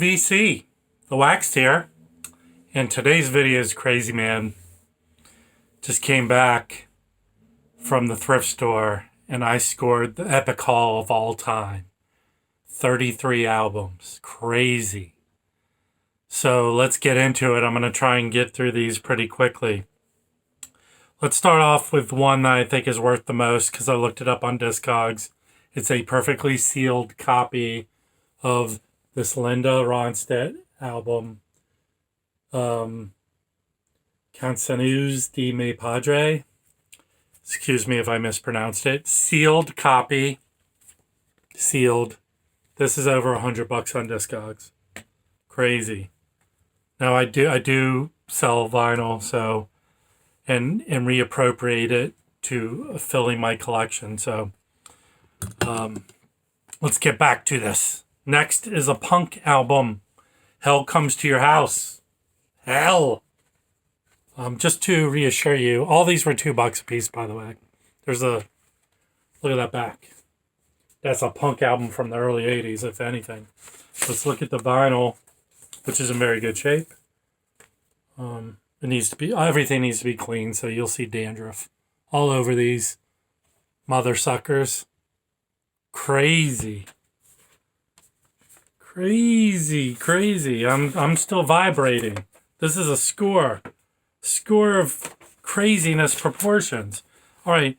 VC, the Waxed here, and today's video is crazy, man. Just came back from the thrift store and I scored the epic haul of all time. 33 albums. Crazy. So let's get into it. I'm going to try and get through these pretty quickly. Let's start off with one that I think is worth the most because I looked it up on Discogs. It's a perfectly sealed copy of this Linda Ronstadt album, Canções de Mi Padre. Excuse me if I mispronounced it. Sealed copy. Sealed. This is over $100 on Discogs. Crazy. Now I do sell vinyl, so and reappropriate it to filling my collection. So let's get back to this. Next is a punk album, Hell Comes to Your House. Hell. Just to reassure you, all these were $2 a piece, by the way. Look at that back. That's a punk album from the early 80s, if anything. Let's look at the vinyl, which is in very good shape. Everything needs to be clean, so you'll see dandruff all over these mother suckers. Crazy. I'm still vibrating. This is a score of craziness proportions. All right,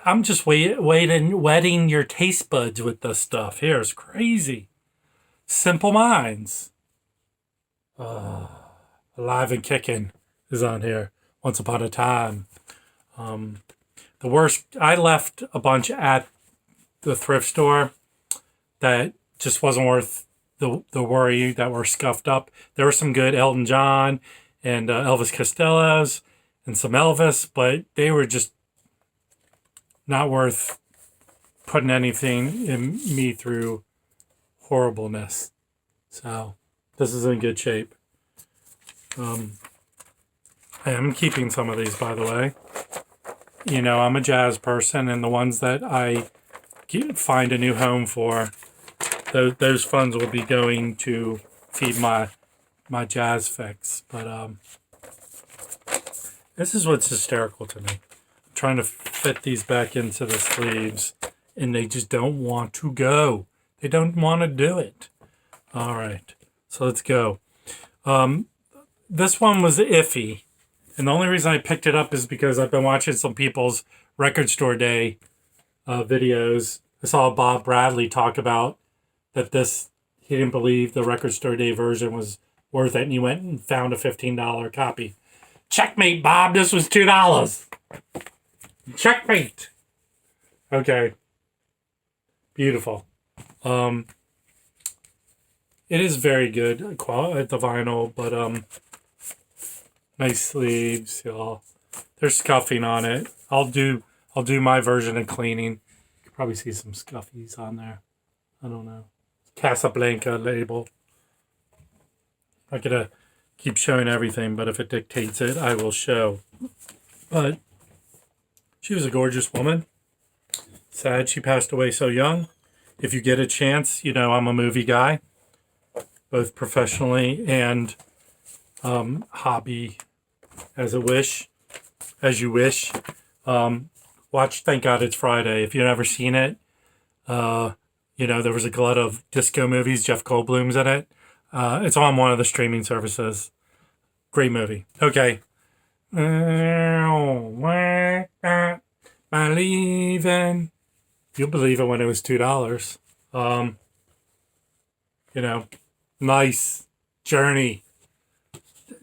I'm just wetting your taste buds with this stuff. Here, it's crazy. Simple Minds. Alive and Kicking is on here. Once Upon a Time. The worst. I left a bunch at the thrift store that just wasn't worth the worry, that were scuffed up. There were some good Elton John and Elvis Costello's and some Elvis, but they were just not worth putting anything in me through horribleness. So this is in good shape. I am keeping some of these, by the way. You know, I'm a jazz person, and the ones that I find a new home for, those funds will be going to feed my jazz fix. But this is what's hysterical to me. I'm trying to fit these back into the sleeves, and they just don't want to go. They don't want to do it. All right, so let's go. This one was iffy, and the only reason I picked it up is because I've been watching some people's record store day videos. I saw Bob Bradley talk about that he didn't believe the record store day version was worth it, and he went and found a $15 copy. Checkmate, Bob, this was $2. Checkmate. Okay. Beautiful. It is very good quality at the vinyl, but nice sleeves, y'all. There's scuffing on it. I'll do my version of cleaning. You can probably see some scuffies on there. I don't know. Casablanca label. I'm not gonna keep showing everything, but if it dictates it, I will show. But she was a gorgeous woman. Sad she passed away so young. If you get a chance, you know I'm a movie guy, both professionally and hobby as you wish. Watch Thank God It's Friday. If you've never seen it, you know, there was a glut of disco movies. Jeff Goldblum's in it. It's on one of the streaming services. Great movie. Okay. Believing. You'll believe it when it was $2. You know, nice journey.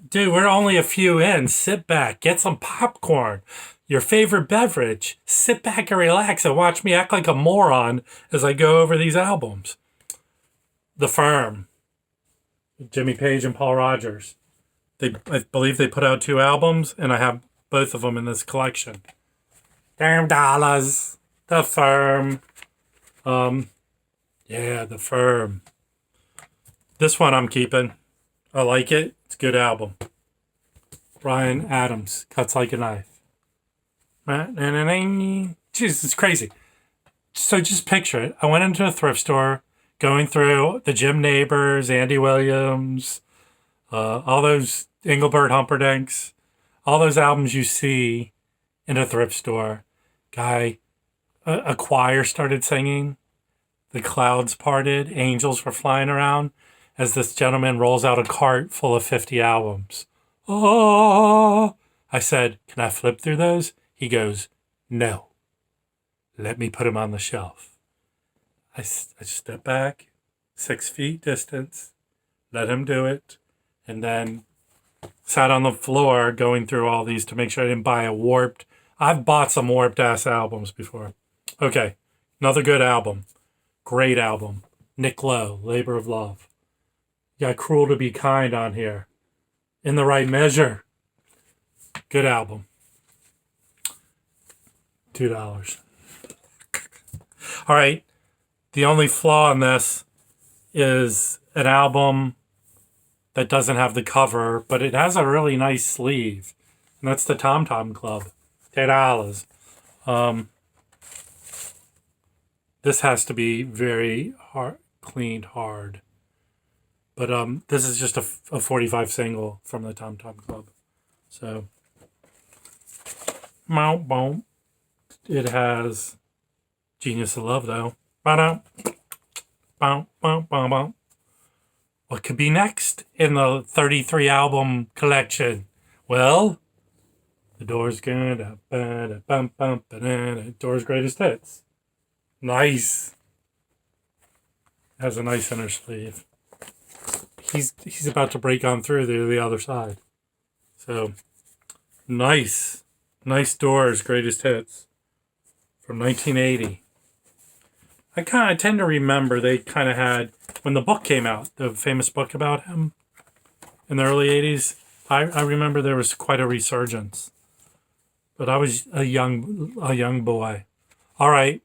Dude, we're only a few in. Sit back. Get some popcorn. Your favorite beverage. Sit back and relax and watch me act like a moron as I go over these albums. The Firm. Jimmy Page and Paul Rodgers. I believe they put out 2 albums, and I have both of them in this collection. Damn dollars. The Firm. Yeah, The Firm. This one I'm keeping. I like it. It's a good album. Bryan Adams, Cuts Like a Knife. Jesus, it's crazy. So just picture it. I went into a thrift store, going through the Jim Neighbors, Andy Williams, all those Engelbert Humperdinck's, all those albums you see in a thrift store. Guy, a choir started singing. The clouds parted. Angels were flying around as this gentleman rolls out a cart full of 50 albums. Oh, I said, can I flip through those? He goes, no. Let me put them on the shelf. I step back, 6 feet distance, let him do it, and then sat on the floor going through all these to make sure I didn't buy a warped. I've bought some warped ass albums before. Okay, another good album. Great album. Nick Lowe, Labor of Love. You got Cruel to Be Kind on here. In the Right Measure. Good album. $2. All right. The only flaw in this is an album that doesn't have the cover, but it has a really nice sleeve. And that's the Tom Tom Club. $10. This has to be very hard, cleaned hard. But this is just a 45 single from the Tom Tom Club. So, it has Genius of Love, though. What could be next in the 33 album collection? Well, The Doors' Doors' Greatest Hits. Nice. Has a nice inner sleeve. He's about to break on through to the other side. So, nice. Nice Doors' Greatest Hits from 1980. I tend to remember they kind of had, when the book came out, the famous book about him in the early 80s, I remember there was quite a resurgence. But I was a young boy. All right.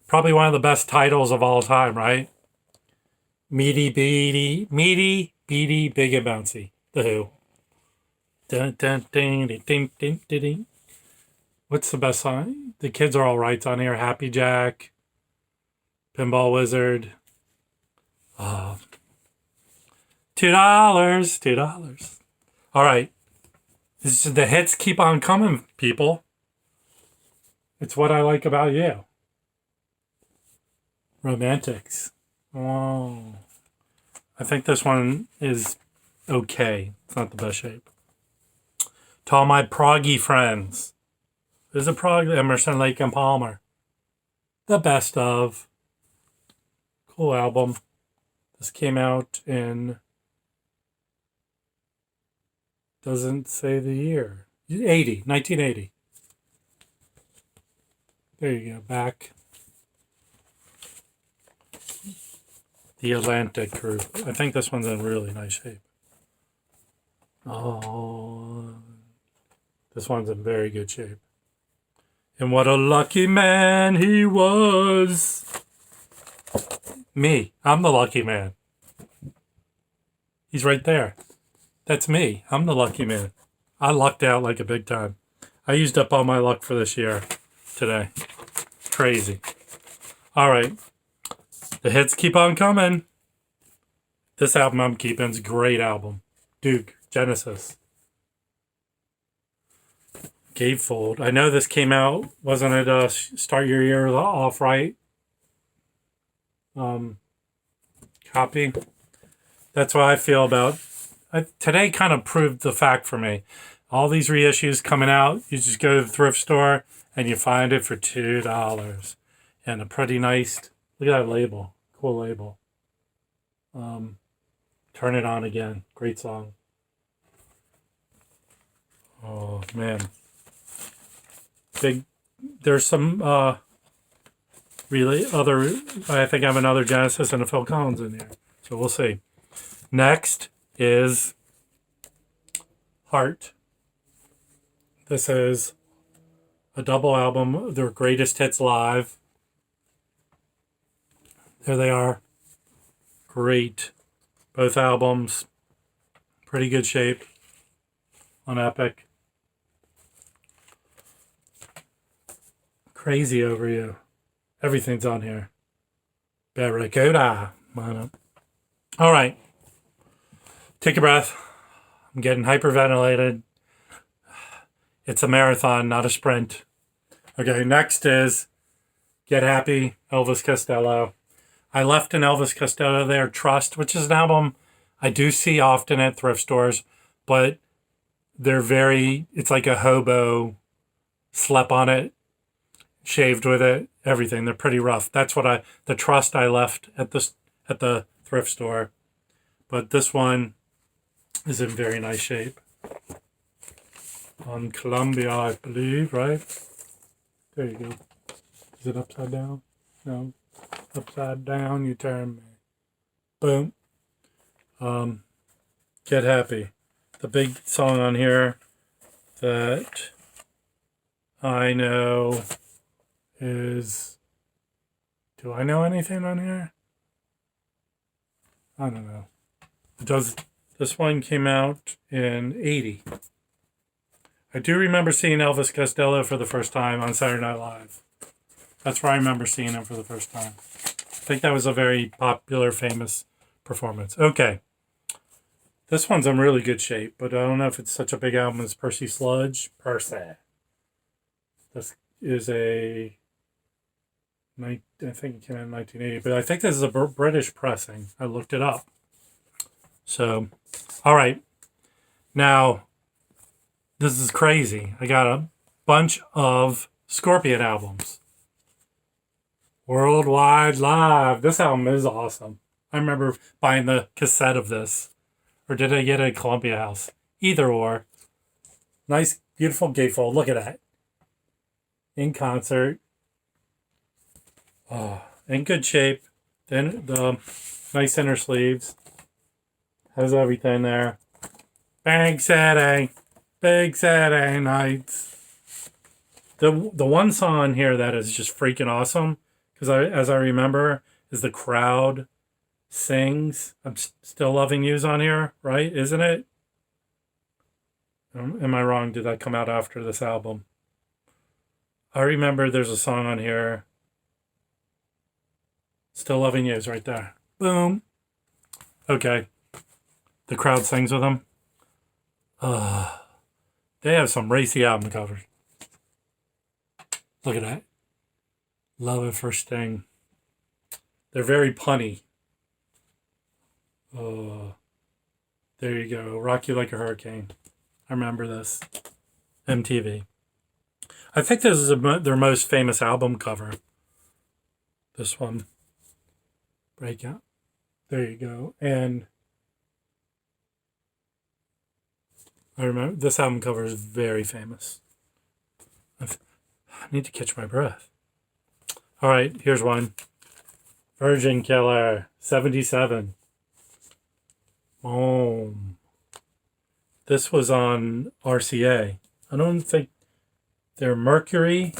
Probably one of the best titles of all time, right? Meaty, Big and Bouncy. The Who. Dun, dun, dun, dun, dun, dun, dun, dun. What's the best song? The Kids Are All Right's on here. Happy Jack. Pinball Wizard. $2. $2. All right. The hits keep on coming, people. It's what I like about you. Romantics. Oh. I think this one is okay. It's not the best shape. To all my proggy friends. There's a prog, Emerson, Lake and Palmer. The best of. Cool album. This came out in, doesn't say the year. 1980. There you go, back. The Atlantic Group. I think this one's in really nice shape. Oh, this one's in very good shape. And what a lucky man he was. Me. I'm the lucky man. He's right there. That's me. I'm the lucky man. I lucked out like a big time. I used up all my luck for this year today. Crazy. All right. The hits keep on coming. This album I'm keeping is a great album. Duke, Genesis. Gatefold. I know this came out, wasn't it Start Your Year Off Right? Copy. That's what I feel about. Today kind of proved the fact for me. All these reissues coming out, you just go to the thrift store and you find it for $2. And a pretty nice, look at that label. Cool label. Turn It On Again. Great song. Oh, man. There's some really other, I think I have another Genesis and a Phil Collins in here. So we'll see. Next is Heart. This is a double album, their greatest hits live. There they are. Great. Both albums. Pretty good shape on Epic. Crazy Over You. Everything's on here. Barracuda. Come on up. All right. Take a breath. I'm getting hyperventilated. It's a marathon, not a sprint. Okay, next is Get Happy, Elvis Costello. I left an Elvis Costello there, Trust, which is an album I do see often at thrift stores, but it's like a hobo, slept on it, shaved with it, everything. They're pretty rough. That's the Trust I left at the thrift store. But this one is in very nice shape. On Columbia, I believe, right? There you go. Is it upside down? No. Upside down, you turn me. Boom. Get Happy. The big song on here that I know is... Do I know anything on here? I don't know. This one came out in 80. I do remember seeing Elvis Costello for the first time on Saturday Night Live. That's where I remember seeing him for the first time. I think that was a very popular, famous performance. Okay. This one's in really good shape, but I don't know if it's such a big album as Percy Sludge. Percy. This is I think it came out in 1980, but I think this is a British pressing. I looked it up. So, all right. Now, this is crazy. I got a bunch of Scorpion albums. Worldwide Live. This album is awesome. I remember buying the cassette of this. Or did I get it at Columbia House? Either or. Nice, beautiful gatefold. Look at that. In concert. Oh, in good shape. Then the nice inner sleeves. Has everything there. Big Saturday nights. The one song on here that is just freaking awesome, because as I remember, is The Crowd Sings. I'm Still Loving You's on here, right? Isn't it? Am I wrong? Did that come out after this album? I remember there's a song on here. Still Loving You is right there. Boom. Okay. The Crowd Sings with them. They have some racy album covers. Look at that. Love at First Sting. They're very punny. There you go. Rock You Like a Hurricane. I remember this. MTV. I think this is their most famous album cover. This one. Breakout. There you go. And I remember this album cover is very famous. I need to catch my breath. All right, here's one. Virgin Killer, 77. This was on RCA. I don't think they're Mercury,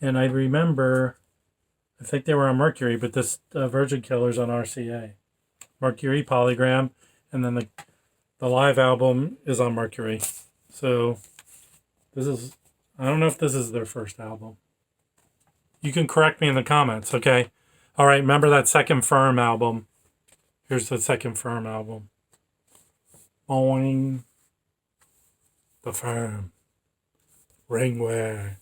and I think they were on Mercury, but this Virgin Killer's on RCA. Mercury, Polygram, and then the live album is on Mercury. So I don't know if this is their first album. You can correct me in the comments, okay? All right, remember that Second Firm album? Here's the Second Firm album. Boing. The Firm. Ringwear.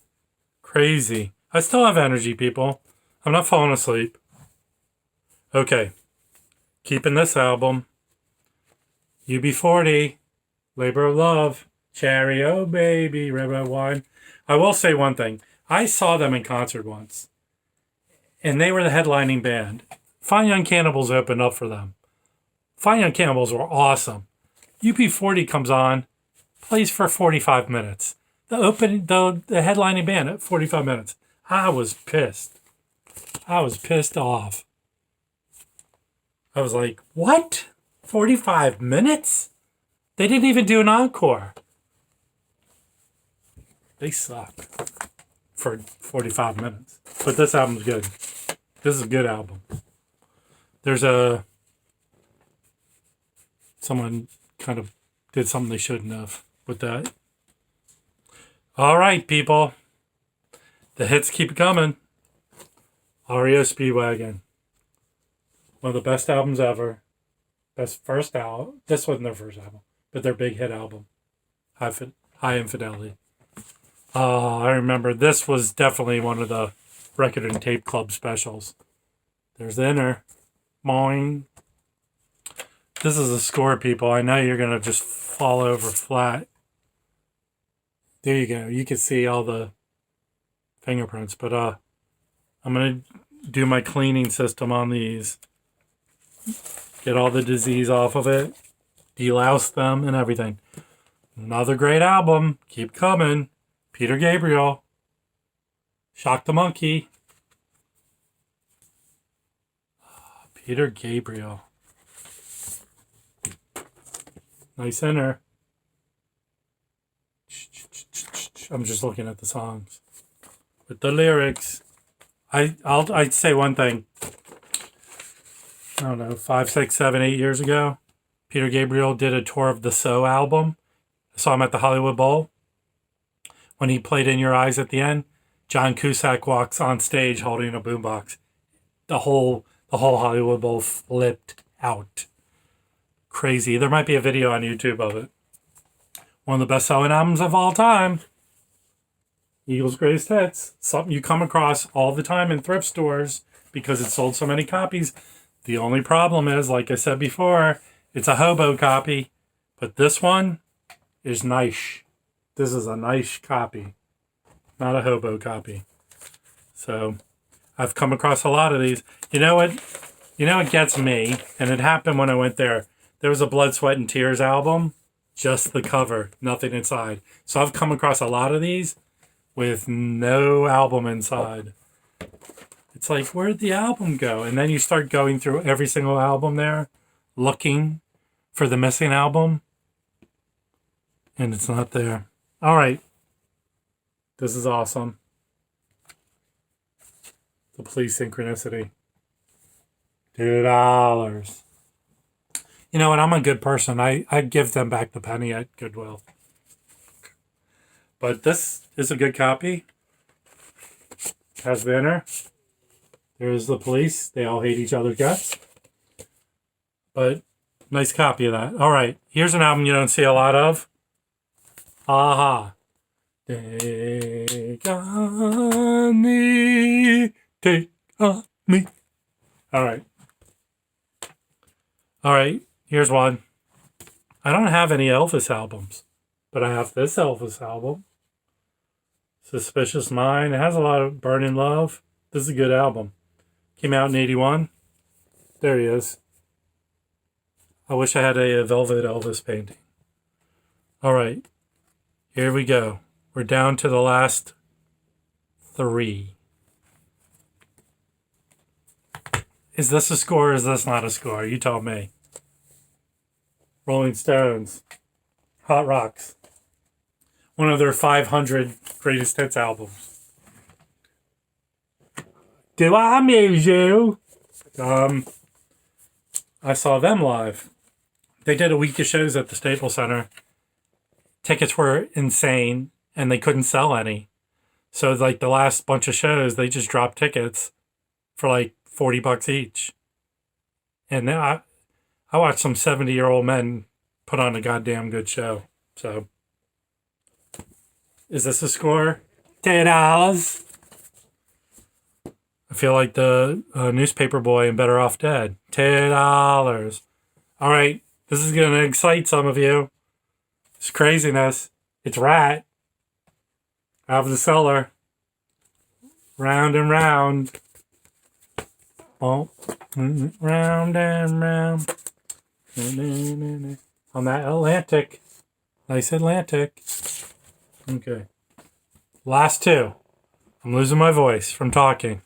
Crazy. I still have energy, people. I'm not falling asleep. Okay. Keeping this album. UB40. Labor of Love. Cherry, oh baby. Red, red wine. I will say one thing. I saw them in concert once. And they were the headlining band. Fine Young Cannibals opened up for them. Fine Young Cannibals were awesome. UB40 comes on, plays for 45 minutes. The headlining band at 45 minutes. I was pissed. I was pissed off. I was like, what? 45 minutes? They didn't even do an encore. They suck for 45 minutes. But this album's good. This is a good album. There's someone kind of did something they shouldn't have with that. All right, people. The hits keep coming. REO Speedwagon. One of the best albums ever. Best first album. This wasn't their first album, but their big hit album. High Infidelity. I remember this was definitely one of the Record and Tape Club specials. There's the inner. Boing. This is a score, people. I know you're going to just fall over flat. There you go. You can see all the fingerprints. But I'm going to do my cleaning system on these. Get all the disease off of it. Delouse them and everything. Another great album. Keep coming. Peter Gabriel. Shock the Monkey. Peter Gabriel. Nice inner. I'm just looking at the songs. With the lyrics. I'd say one thing. I don't know, 5, 6, 7, 8 years ago, Peter Gabriel did a tour of the So album. I saw him at the Hollywood Bowl. When he played In Your Eyes at the end, John Cusack walks on stage holding a boombox. The whole Hollywood Bowl flipped out. Crazy. There might be a video on YouTube of it. One of the best-selling albums of all time. Eagles' Greatest Hits. Something you come across all the time in thrift stores because it sold so many copies. The only problem is, like I said before, it's a hobo copy. But this one is nice. This is a nice copy. Not a hobo copy. So, I've come across a lot of these. You know what? You know what gets me? And it happened when I went there. There was a Blood, Sweat, and Tears album. Just the cover. Nothing inside. So I've come across a lot of these with no album inside. It's like, where'd the album go? And then you start going through every single album there, looking for the missing album. And it's not there. All right. This is awesome. The Police Synchronicity. $2. You know what? I'm a good person. I'd give them back the penny at Goodwill. But this is a good copy. Has the inner. There's the Police. They all hate each other's guts. But nice copy of that. All right. Here's an album you don't see a lot of. Aha. Take on me. Take on me. All right. All right. Here's one. I don't have any Elvis albums, but I have this Elvis album. Suspicious Mind. It has a lot of Burning Love. This is a good album. Came out in 81. There he is. I wish I had a Velvet Elvis painting. All right. Here we go. We're down to the last 3. Is this a score or is this not a score? You tell me. Rolling Stones. Hot Rocks. One of their 500 greatest hits albums. Do I amuse you? I saw them live. They did a week of shows at the Staples Center. Tickets were insane, and they couldn't sell any. So, like, the last bunch of shows, they just dropped tickets for, like, $40 each. And now I watched some 70-year-old men put on a goddamn good show. So, is this a score? $10. I feel like the newspaper boy in Better Off Dead. $10. All right, this is going to excite some of you. It's craziness. It's Rat. Out of the cellar. Round and round. Oh, round and round. On that Atlantic. Nice Atlantic. Okay. Last 2. I'm losing my voice from talking.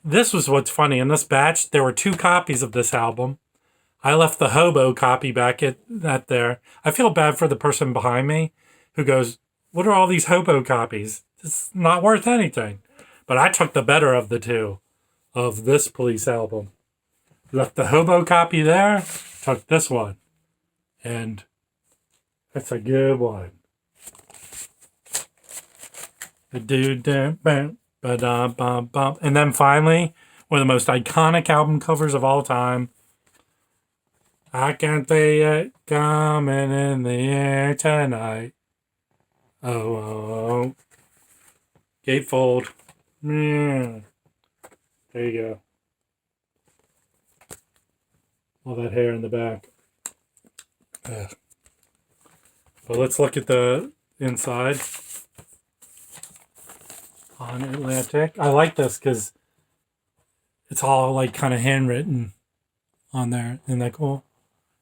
This was what's funny. In this batch, there were 2 copies of this album. I left the hobo copy back at there. I feel bad for the person behind me who goes, what are all these hobo copies? It's not worth anything. But I took the better of the 2 of this Police album. Left the hobo copy there, took this one. And that's a good one. The dude, bam, ba-dum, bum, bum. And then finally, One of the most iconic album covers of all time. I can see it coming in the air tonight. Oh, oh, oh. Gatefold. Yeah. There you go. All that hair in the back. Ugh. But let's look at the inside on Atlantic. I like this because it's all like kind of handwritten on there. Isn't that cool?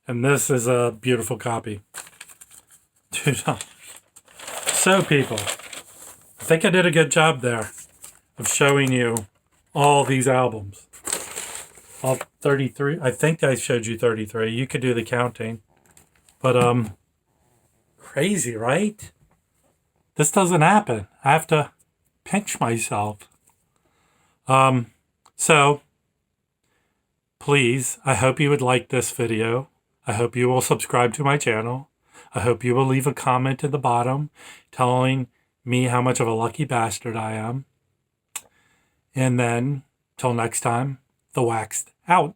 And this is a beautiful copy. Dude, so people, I think I did a good job there of showing you all these albums. All 33. I think I showed you 33. You could do the counting. But, crazy, right? This doesn't happen. I have to pinch myself. So, please, I hope you would like this video. I hope you will subscribe to my channel. I hope you will leave a comment at the bottom telling me how much of a lucky bastard I am. And then, till next time, the waxed out.